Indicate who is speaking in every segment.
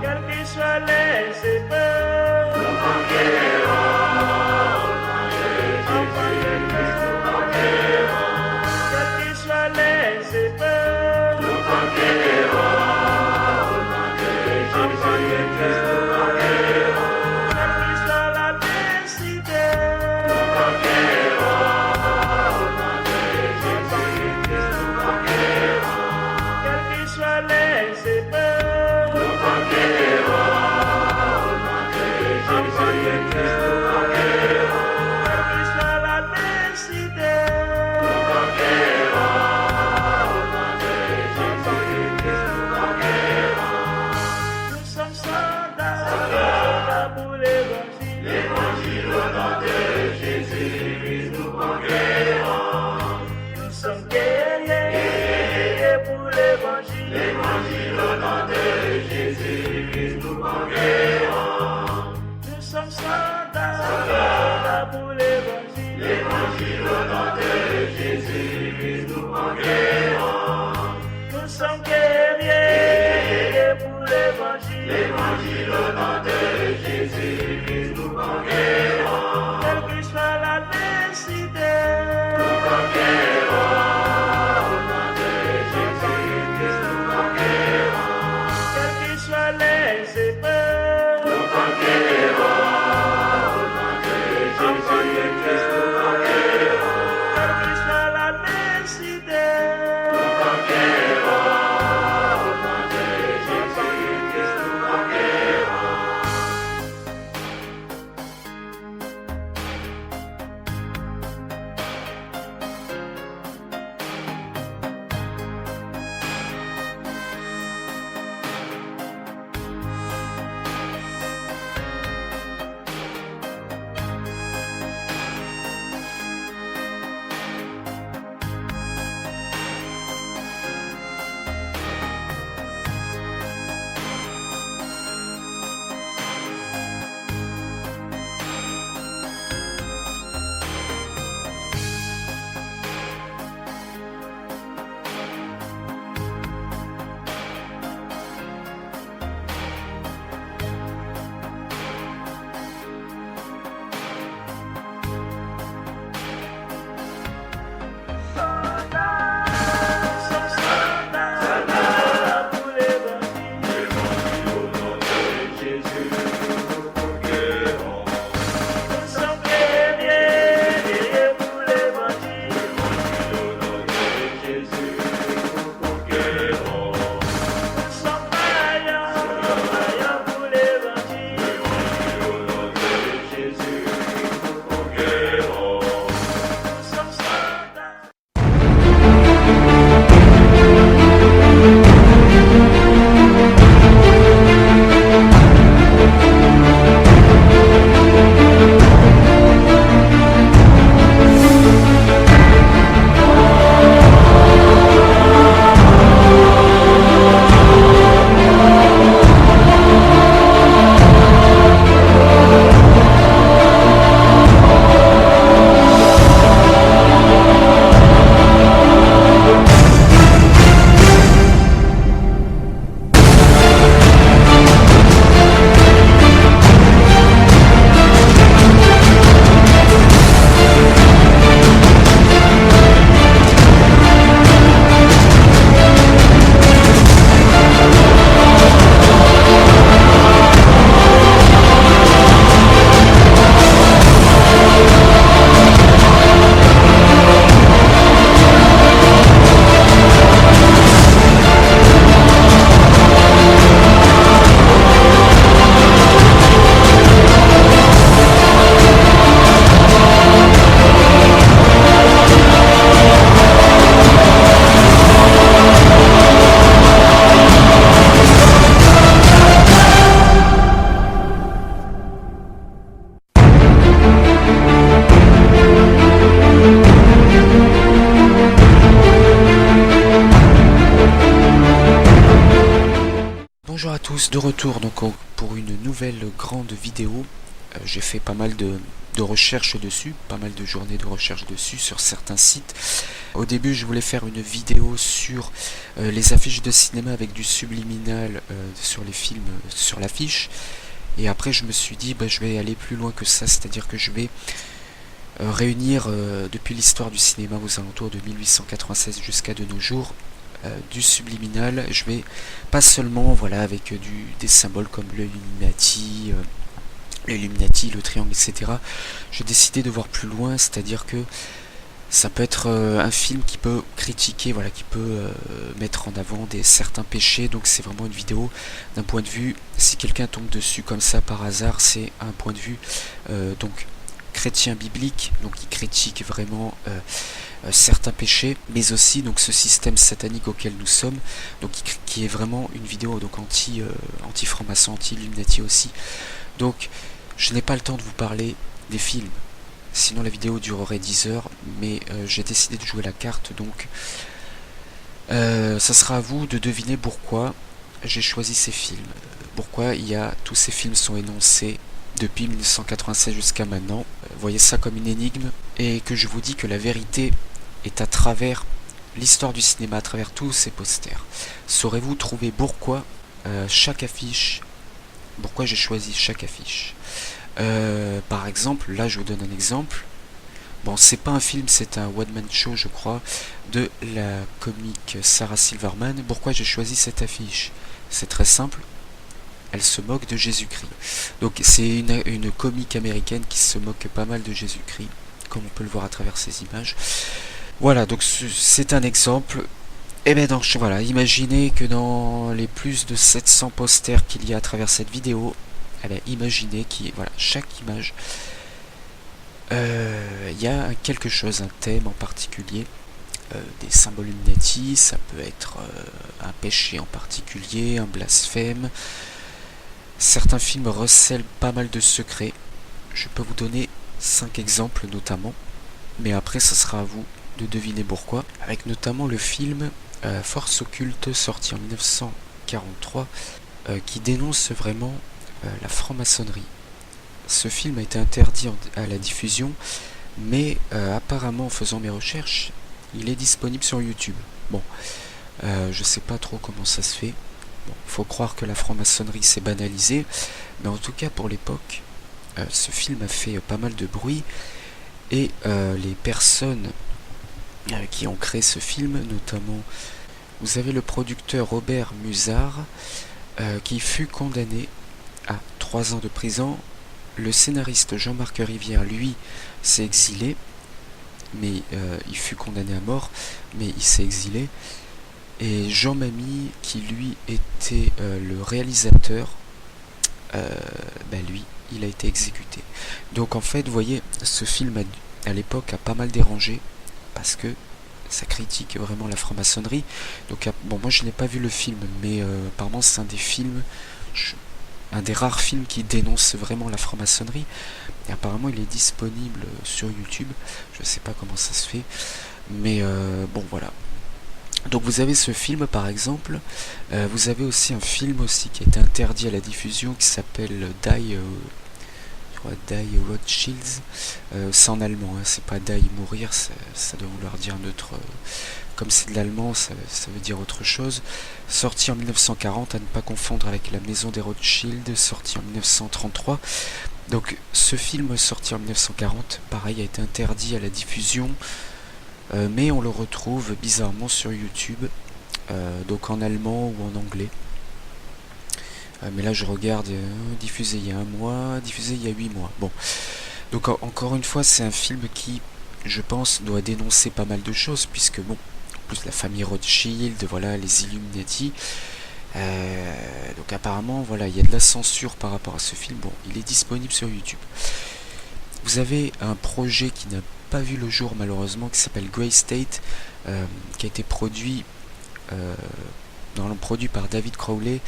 Speaker 1: Quelles que soient les épreuves, quelles que soient les épreuves, quelle que soit l'adversité, quelles que soient les épreuves, quelle que soit l'adversité, nous sommes soldats pour l'évangile. Nous sommes guerriers pour l'évangile. Nous sommes soldats pour l'évangile. Nous sommes guerriers pour l'évangile. Quelle que soit l'adversité, quelles que soient les épreuves, quelle que soit l'adversité,
Speaker 2: Bonjour à tous, de retour donc pour une nouvelle grande vidéo. J'ai fait pas mal de de recherche dessus, pas mal de journées de recherche dessus sur certains sites. Au début, je voulais faire une vidéo sur les affiches de cinéma avec du subliminal sur les films, sur l'affiche. Et après, je me suis dit, je vais aller plus loin que ça, c'est-à-dire que je vais réunir depuis l'histoire du cinéma aux alentours de 1896 jusqu'à de nos jours du subliminal. Je vais pas seulement avec des symboles comme l'Illuminati, le triangle, etc. J'ai décidé de voir plus loin, c'est-à-dire que ça peut être un film qui peut critiquer, qui peut mettre en avant certains péchés. Donc c'est vraiment une vidéo d'un point de vue, si quelqu'un tombe dessus comme ça par hasard, c'est un point de vue donc chrétien biblique, donc il critique vraiment certains péchés, mais aussi donc ce système satanique auquel nous sommes, donc qui est vraiment une vidéo donc anti franc-maçon, anti-Illuminati aussi. Donc je n'ai pas le temps de vous parler des films, sinon la vidéo durerait 10 heures, mais j'ai décidé de jouer la carte, donc ça sera à vous de deviner pourquoi j'ai choisi ces films, pourquoi tous ces films sont énoncés depuis 1996 jusqu'à maintenant. Voyez ça comme une énigme, et que je vous dis que la vérité est à travers l'histoire du cinéma, à travers tous ces posters. Saurez-vous trouver pourquoi chaque affiche, pourquoi j'ai choisi chaque affiche. Par exemple, là je vous donne un exemple. Bon, c'est pas un film, c'est un one-man show, je crois, de la comique Sarah Silverman. Pourquoi j'ai choisi cette affiche? C'est très simple. Elle se moque de Jésus-Christ. Donc c'est une comique américaine qui se moque pas mal de Jésus-Christ, comme on peut le voir à travers ces images. Voilà, donc c'est un exemple. Et bien donc voilà, imaginez que dans les plus de 700 posters qu'il y a à travers cette vidéo, imaginez chaque image, il y a quelque chose, un thème en particulier, des symboles Illuminati, ça peut être un péché en particulier, un blasphème. Certains films recèlent pas mal de secrets. Je peux vous donner 5 exemples notamment, mais après ça sera à vous de deviner pourquoi, avec notamment le film Force occulte, sorti en 1943, qui dénonce vraiment la franc-maçonnerie. Ce film a été interdit à la diffusion, mais apparemment en faisant mes recherches, il est disponible sur YouTube. Bon, je sais pas trop comment ça se fait. Bon, faut croire que la franc-maçonnerie s'est banalisée, mais en tout cas pour l'époque, ce film a fait pas mal de bruit, et les personnes qui ont créé ce film, notamment, vous avez le producteur Robert Musard, qui fut condamné à 3 ans de prison. Le scénariste Jean-Marc Rivière, lui, s'est exilé, mais il fut condamné à mort, mais il s'est exilé. Et Jean Mamy, qui lui était le réalisateur, lui, il a été exécuté. Donc en fait, vous voyez, ce film à l'époque a pas mal dérangé, parce que ça critique vraiment la franc-maçonnerie. Donc bon, moi je n'ai pas vu le film, mais apparemment c'est un des films, un des rares films qui dénonce vraiment la franc-maçonnerie. Et apparemment il est disponible sur YouTube. Je sais pas comment ça se fait, mais bon voilà. Donc vous avez ce film par exemple, vous avez aussi un film aussi qui a été interdit à la diffusion qui s'appelle Die Rothschilds, c'est en allemand, c'est pas Die mourir, ça doit vouloir dire neutre, comme c'est de l'allemand ça veut dire autre chose. Sorti en 1940, à ne pas confondre avec La Maison des Rothschild, sorti en 1933. Donc ce film sorti en 1940, pareil, a été interdit à la diffusion, mais on le retrouve bizarrement sur YouTube, donc en allemand ou en anglais. Mais là je regarde, diffusé il y a 1 mois, diffusé il y a 8 mois. Bon, donc encore une fois c'est un film qui, je pense, doit dénoncer pas mal de choses, puisque bon, en plus la famille Rothschild, voilà, les Illuminati, donc apparemment voilà, il y a de la censure par rapport à ce film. Bon, il est disponible sur YouTube. Vous avez un projet qui n'a pas vu le jour malheureusement, qui s'appelle Grey State, qui a été produit par David Crowley,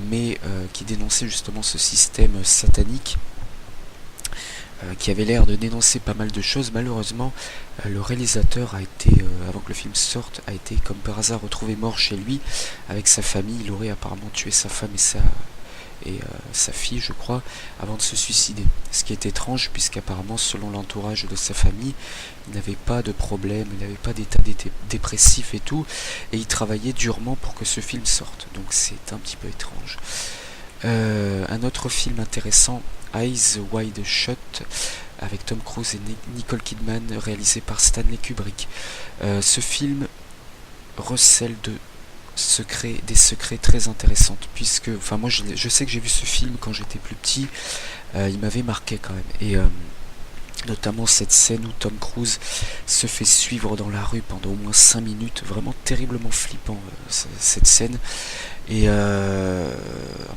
Speaker 2: mais qui dénonçait justement ce système satanique, qui avait l'air de dénoncer pas mal de choses. Malheureusement, le réalisateur a été, avant que le film sorte, a été comme par hasard retrouvé mort chez lui avec sa famille. Il aurait apparemment tué sa femme et sa fille, je crois, avant de se suicider. Ce qui est étrange, puisqu'apparemment, selon l'entourage de sa famille, il n'avait pas de problème, il n'avait pas d'état dépressif et tout, et il travaillait durement pour que ce film sorte. Donc c'est un petit peu étrange. Un autre film intéressant, Eyes Wide Shut, avec Tom Cruise et Nicole Kidman, réalisé par Stanley Kubrick. Ce film recèle des secrets très intéressants, puisque, enfin moi je sais que j'ai vu ce film quand j'étais plus petit, il m'avait marqué quand même, et notamment cette scène où Tom Cruise se fait suivre dans la rue pendant au moins 5 minutes, vraiment terriblement flippant cette scène, et un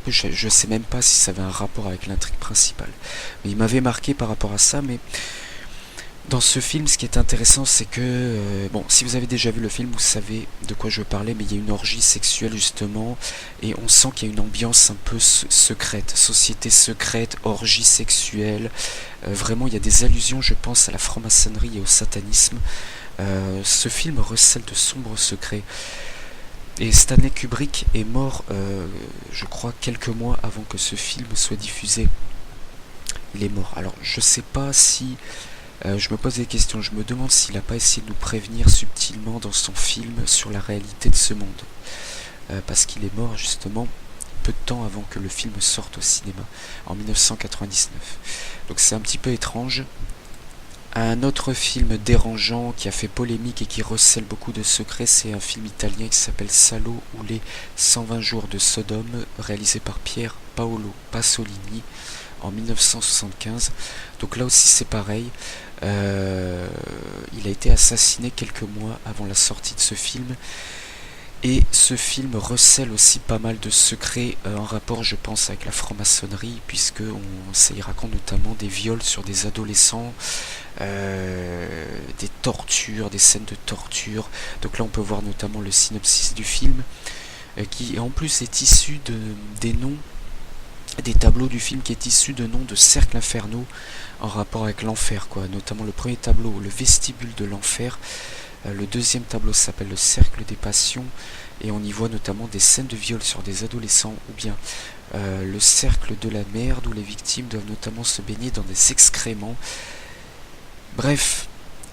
Speaker 2: peu, je sais même pas si ça avait un rapport avec l'intrigue principale, mais il m'avait marqué par rapport à ça. Mais dans ce film, ce qui est intéressant, c'est que, bon, si vous avez déjà vu le film, vous savez de quoi je parlais, mais il y a une orgie sexuelle justement, et on sent qu'il y a une ambiance un peu secrète, société secrète, orgie sexuelle, vraiment il y a des allusions, je pense, à la franc-maçonnerie et au satanisme. Ce film recèle de sombres secrets, et Stanley Kubrick est mort, je crois, quelques mois avant que ce film soit diffusé. Il est mort, alors je sais pas si... je me pose des questions, je me demande s'il n'a pas essayé de nous prévenir subtilement dans son film sur la réalité de ce monde. Parce qu'il est mort justement peu de temps avant que le film sorte au cinéma, en 1999. Donc c'est un petit peu étrange. Un autre film dérangeant qui a fait polémique et qui recèle beaucoup de secrets, c'est un film italien qui s'appelle Salo ou les 120 jours de Sodome, réalisé par Pier Paolo Pasolini en 1975. Donc là aussi c'est pareil. Il a été assassiné quelques mois avant la sortie de ce film, et ce film recèle aussi pas mal de secrets en rapport, je pense, avec la franc-maçonnerie, puisque ça y raconte notamment des viols sur des adolescents, des tortures, des scènes de torture. Donc là on peut voir notamment le synopsis du film, qui en plus est issu des noms, des tableaux du film, qui est issu de noms de cercles infernaux en rapport avec l'enfer, quoi. Notamment le premier tableau, le vestibule de l'enfer. Le deuxième tableau s'appelle le cercle des passions, et on y voit notamment des scènes de viol sur des adolescents, ou bien le cercle de la merde, où les victimes doivent notamment se baigner dans des excréments. Bref,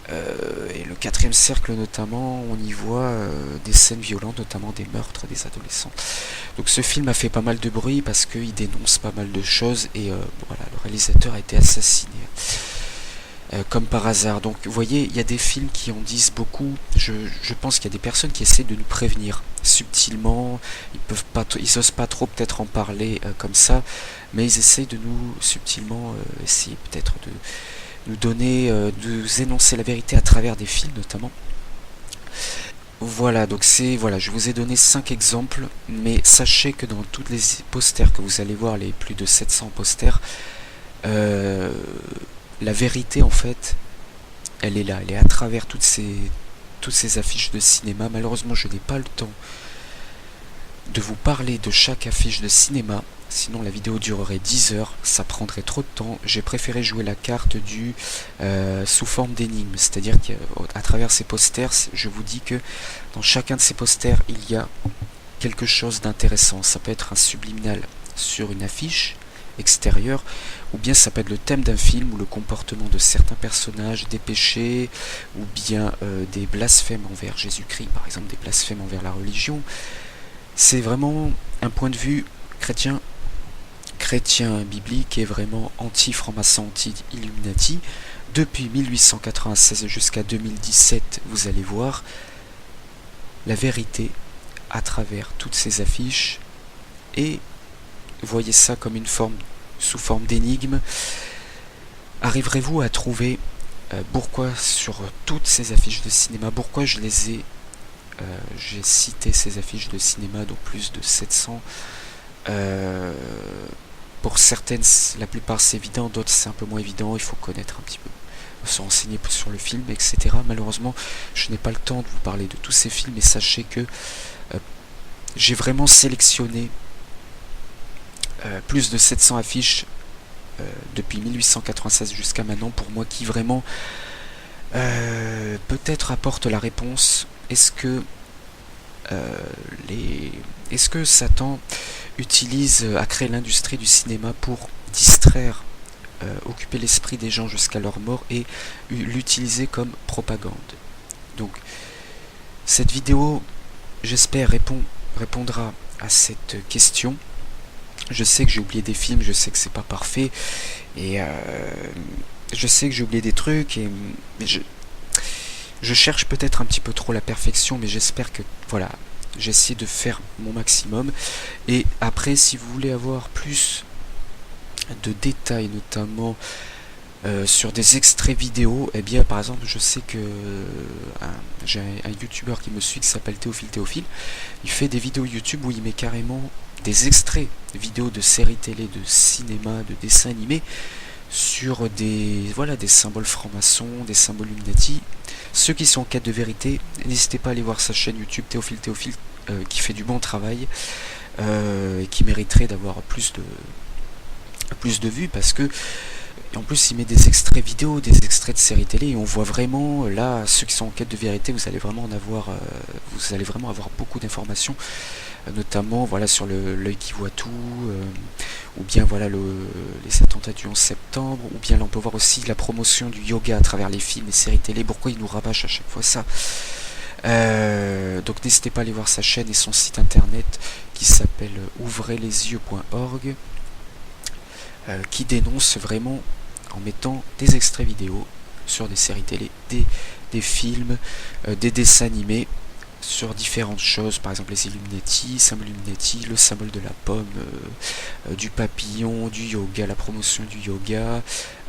Speaker 2: et le quatrième cercle notamment, on y voit des scènes violentes, notamment des meurtres des adolescents. Donc ce film a fait pas mal de bruit parce qu'il dénonce pas mal de choses, et voilà, le réalisateur a été assassiné. Comme par hasard. Donc vous voyez, il y a des films qui en disent beaucoup. Je pense qu'il y a des personnes qui essaient de nous prévenir subtilement. Ils osent pas trop peut-être en parler comme ça, mais ils essayent de nous subtilement essayer peut-être de nous donner, de nous énoncer la vérité à travers des films notamment. Voilà, donc voilà, je vous ai donné 5 exemples, mais sachez que dans tous les posters que vous allez voir, les plus de 700 posters, la vérité, en fait, elle est là, elle est à travers toutes ces affiches de cinéma. Malheureusement, je n'ai pas le temps de vous parler de chaque affiche de cinéma, sinon la vidéo durerait 10 heures, ça prendrait trop de temps. J'ai préféré jouer la carte sous forme d'énigme, c'est-à-dire qu'à travers ces posters, je vous dis que dans chacun de ces posters, il y a quelque chose d'intéressant. Ça peut être un subliminal sur une affiche extérieure, ou bien ça peut être le thème d'un film, ou le comportement de certains personnages, des péchés, ou bien des blasphèmes envers Jésus-Christ, par exemple des blasphèmes envers la religion. C'est vraiment un point de vue chrétien biblique, et vraiment anti-franc-maçon, anti-Illuminati. Depuis 1896 jusqu'à 2017, vous allez voir la vérité à travers toutes ces affiches, et voyez ça comme sous forme d'énigme. Arriverez-vous à trouver pourquoi sur toutes ces affiches de cinéma, pourquoi j'ai cité ces affiches de cinéma, donc plus de 700. Pour certaines, la plupart c'est évident, d'autres c'est un peu moins évident, il faut connaître un petit peu, se renseigner sur le film, etc. Malheureusement, je n'ai pas le temps de vous parler de tous ces films, et sachez que j'ai vraiment sélectionné plus de 700 affiches depuis 1896 jusqu'à maintenant, pour moi, qui vraiment peut-être apportent la réponse. Est-ce que Satan a créé l'industrie du cinéma pour distraire, occuper l'esprit des gens jusqu'à leur mort et l'utiliser comme propagande. Donc cette vidéo, j'espère, répondra à cette question. Je sais que j'ai oublié des films, je sais que c'est pas parfait, et je sais que j'ai oublié des trucs, mais je cherche peut-être un petit peu trop la perfection, mais j'espère que voilà, j'essaie de faire mon maximum. Et après, si vous voulez avoir plus de détails, notamment sur des extraits vidéo, eh bien par exemple je sais que j'ai un youtubeur qui me suit qui s'appelle Théophile, il fait des vidéos YouTube où il met carrément des extraits vidéo de séries télé, de cinéma, de dessins animés sur des symboles francs-maçons, des symboles Illuminati. Ceux qui sont en quête de vérité, n'hésitez pas à aller voir sa chaîne YouTube Théophile qui fait du bon travail et qui mériterait d'avoir plus de vues, parce que en plus il met des extraits vidéo, des extraits de séries télé, et on voit vraiment là, ceux qui sont en quête de vérité, vous allez vraiment avoir beaucoup d'informations, notamment voilà sur l'œil qui voit tout, ou bien voilà les attentats du 11 septembre, ou bien là on peut voir aussi la promotion du yoga à travers les films et séries télé. Pourquoi il nous rabâche à chaque fois ça? Donc n'hésitez pas à aller voir sa chaîne et son site internet qui s'appelle ouvrezlesyeux.org, qui dénonce vraiment en mettant des extraits vidéo sur des séries télé, des films, des dessins animés sur différentes choses, par exemple les Illuminati, symbole Illuminati, le symbole de la pomme, du papillon, du yoga, la promotion du yoga,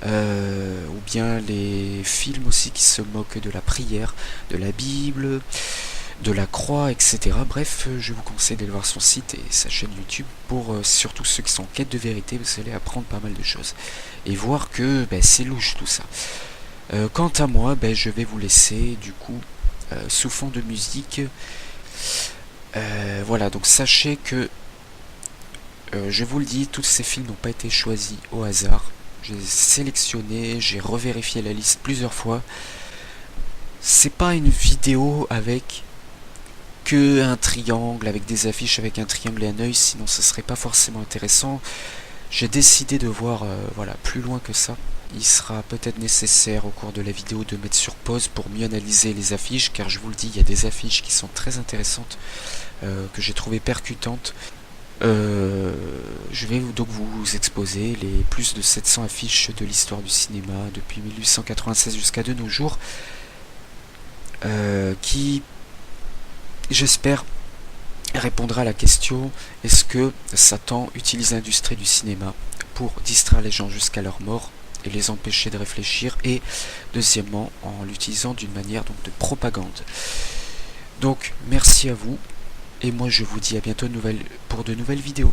Speaker 2: ou bien les films aussi qui se moquent de la prière, de la Bible, de la croix, etc. Bref, je vous conseille d'aller voir son site et sa chaîne YouTube pour surtout ceux qui sont en quête de vérité. Vous allez apprendre pas mal de choses et voir que c'est louche tout ça. Quant à moi, je vais vous laisser du coup sous fond de musique. Voilà, donc sachez que je vous le dis, tous ces films n'ont pas été choisis au hasard. J'ai sélectionné, j'ai revérifié la liste plusieurs fois. C'est pas une vidéo avec que un triangle, avec des affiches avec un triangle et un œil, sinon ce serait pas forcément intéressant. J'ai décidé de voir plus loin que ça. Il sera peut-être nécessaire au cours de la vidéo de mettre sur pause pour mieux analyser les affiches, car je vous le dis, il y a des affiches qui sont très intéressantes, que j'ai trouvées percutantes. Je vais donc vous exposer les plus de 700 affiches de l'histoire du cinéma depuis 1896 jusqu'à de nos jours, qui, j'espère, répondra à la question: est-ce que Satan utilise l'industrie du cinéma pour distraire les gens jusqu'à leur mort et les empêcher de réfléchir, et deuxièmement en l'utilisant d'une manière donc de propagande. Donc merci à vous, et moi je vous dis à bientôt pour de nouvelles vidéos.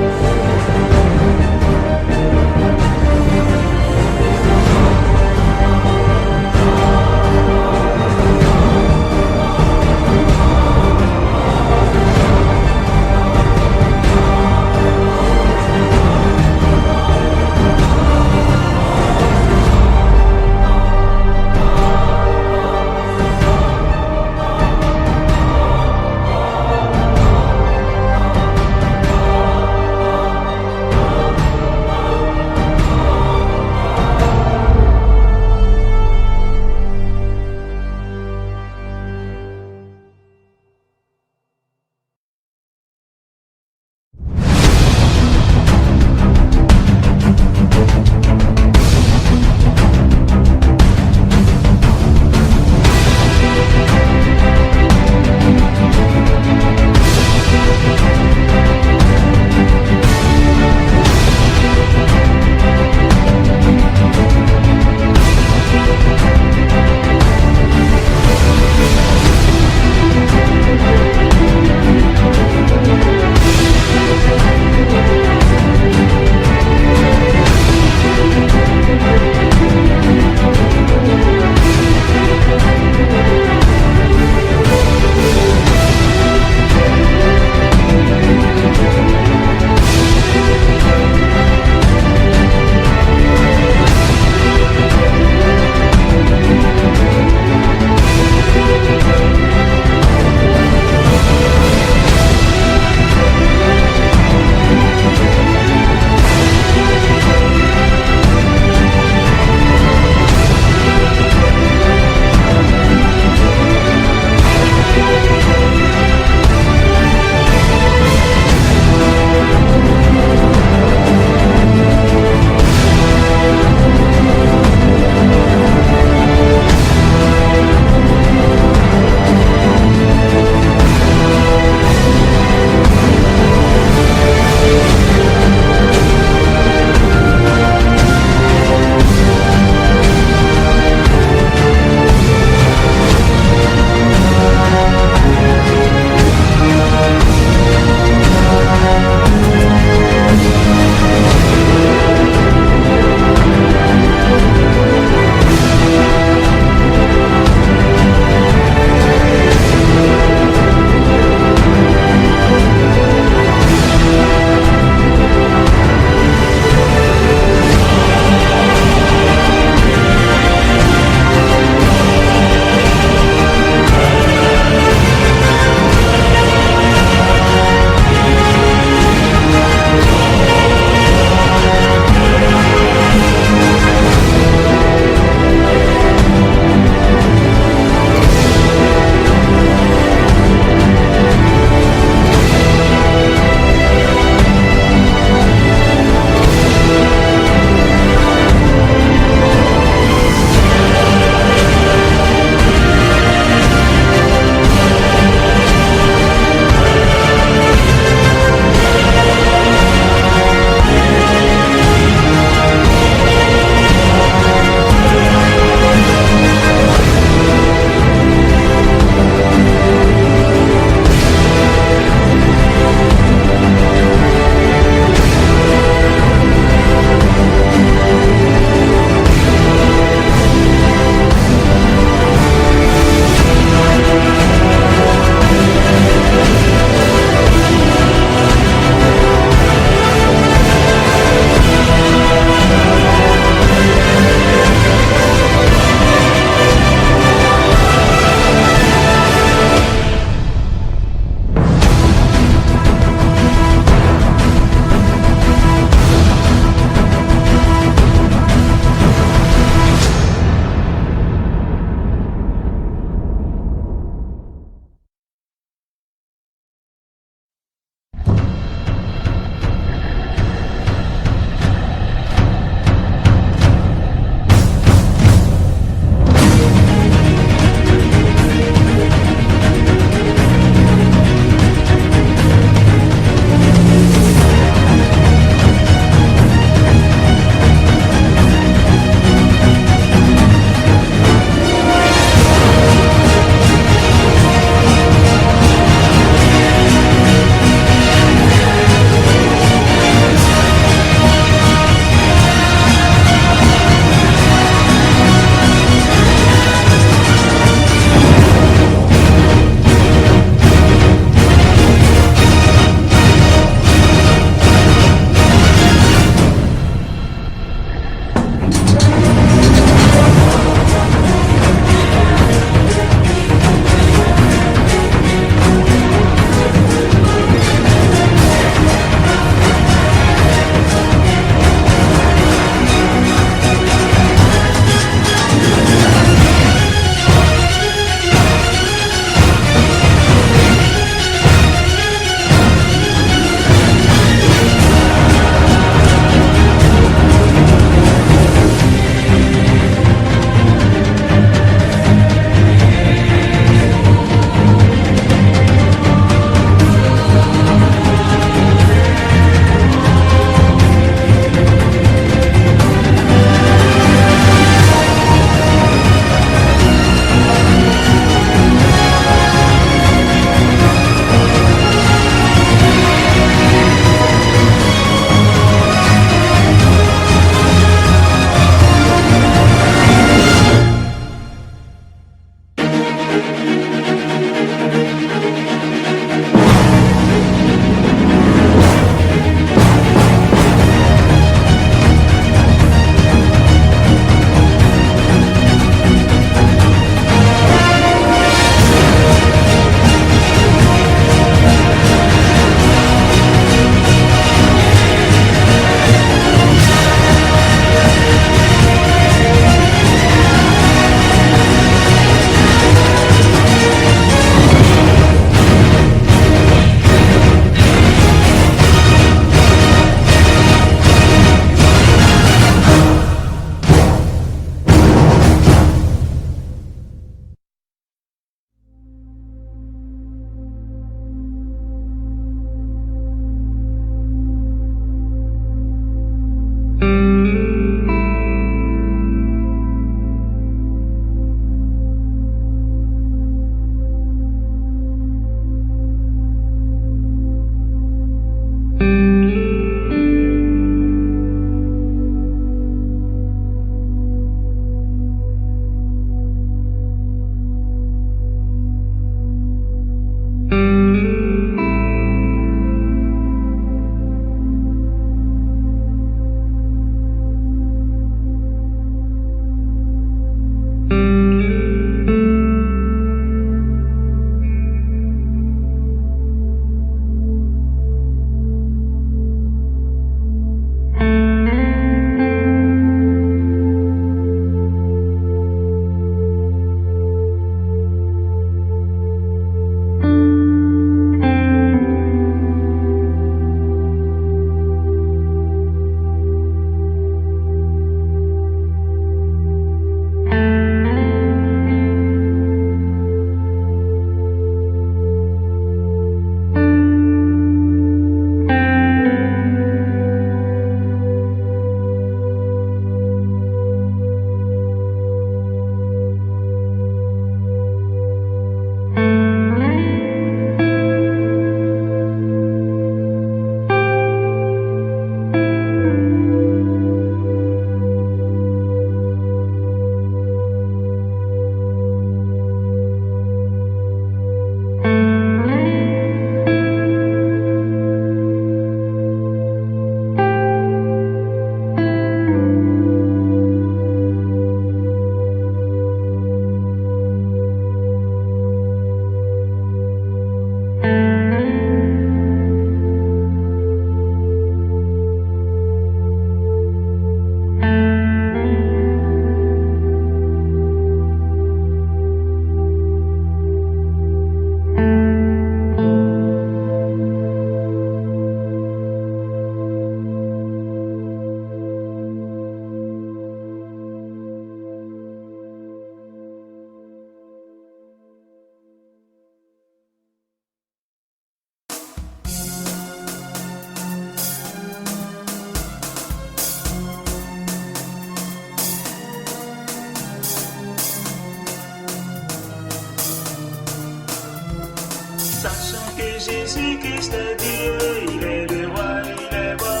Speaker 1: que Jésus-Christ est Dieu, il est le roi, il est bon.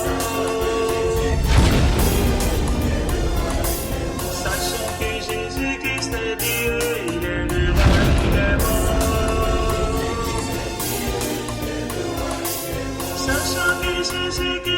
Speaker 1: Sachons que Jésus-Christ est Dieu, il est le roi, il est bon. Sachons que Jésus-Christ